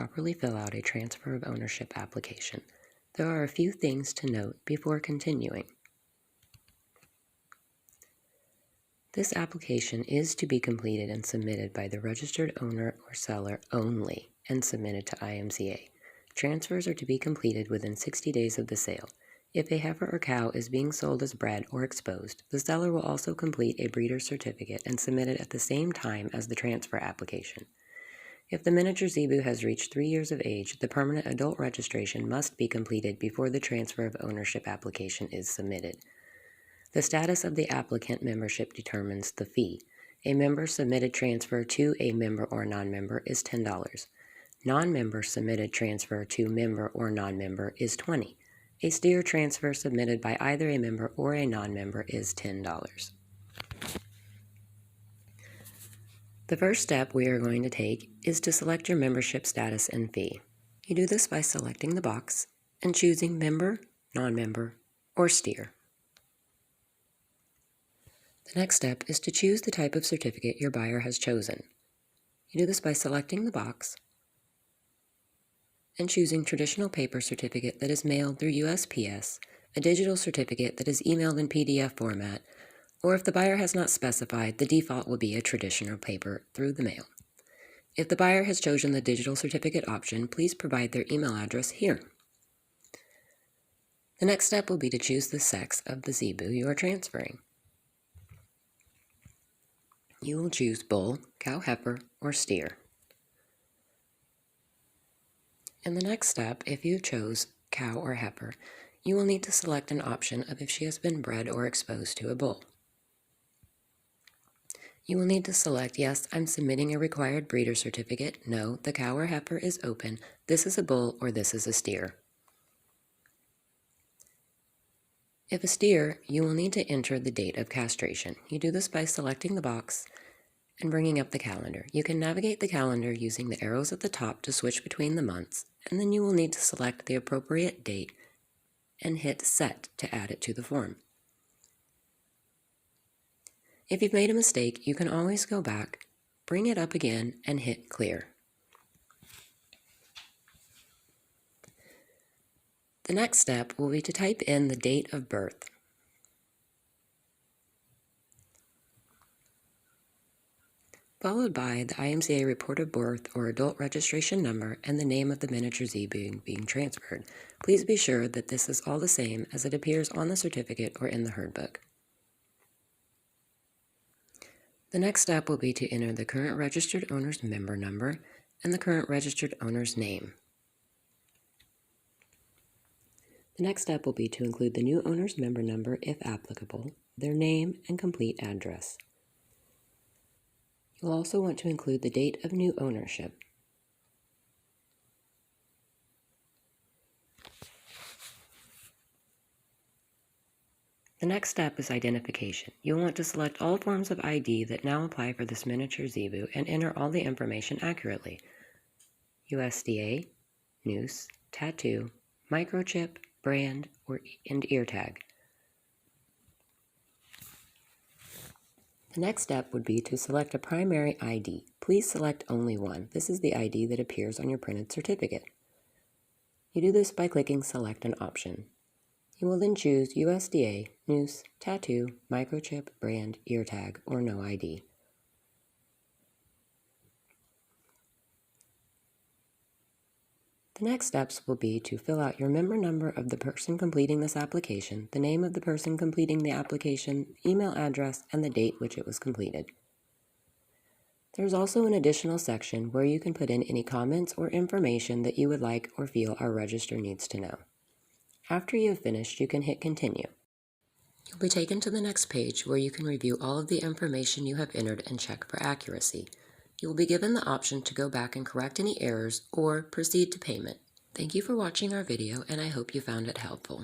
properly fill out a transfer of ownership application. There are a few things to note before continuing. This application is to be completed and submitted by the registered owner or seller only and submitted to IMCA. Transfers are to be completed within 60 days of the sale. If a heifer or cow is being sold as bred or exposed, the seller will also complete a breeder's certificate and submit it at the same time as the transfer application. If the miniature zebu has reached 3 years of age, the permanent adult registration must be completed before the transfer of ownership application is submitted. The status of the applicant membership determines the fee. A member submitted transfer to a member or non-member is $10. Non-member submitted transfer to member or non-member is $20. A steer transfer submitted by either a member or a non-member is $10. The first step we are going to take is to select your membership status and fee. You do this by selecting the box and choosing member, non-member, or steer. The next step is to choose the type of certificate your buyer has chosen. You do this by selecting the box and choosing traditional paper certificate that is mailed through USPS, a digital certificate that is emailed in PDF format, or if the buyer has not specified, the default will be a traditional paper through the mail. If the buyer has chosen the digital certificate option, please provide their email address here. The next step will be to choose the sex of the zebu you are transferring. You will choose bull, cow heifer, or steer. In the next step, if you chose cow or heifer, you will need to select an option of if she has been bred or exposed to a bull. You will need to select, yes, I'm submitting a required breeder certificate, no, the cow or heifer is open, this is a bull, or this is a steer. If a steer, you will need to enter the date of castration. You do this by selecting the box and bringing up the calendar. You can navigate the calendar using the arrows at the top to switch between the months, and then you will need to select the appropriate date and hit Set to add it to the form. If you've made a mistake, you can always go back, bring it up again, and hit Clear. The next step will be to type in the date of birth. Followed by the IMCA report of birth or adult registration number and the name of the miniature zebu being transferred. Please be sure that this is all the same as it appears on the certificate or in the herd book. The next step will be to enter the current registered owner's member number and the current registered owner's name. The next step will be to include the new owner's member number if applicable, their name, and complete address. You'll also want to include the date of new ownership. The next step is identification. You'll want to select all forms of ID that now apply for this miniature zebu and enter all the information accurately. USDA, noose, tattoo, microchip, brand, and ear tag. The next step would be to select a primary ID. Please select only one. This is the ID that appears on your printed certificate. You do this by clicking Select an option. You will then choose USDA, noose, tattoo, microchip, brand, ear tag, or no ID. The next steps will be to fill out your member number of the person completing this application, the name of the person completing the application, email address, and the date which it was completed. There's also an additional section where you can put in any comments or information that you would like or feel our register needs to know. After you have finished, you can hit Continue. You'll be taken to the next page where you can review all of the information you have entered and check for accuracy. You will be given the option to go back and correct any errors or proceed to payment. Thank you for watching our video, and I hope you found it helpful.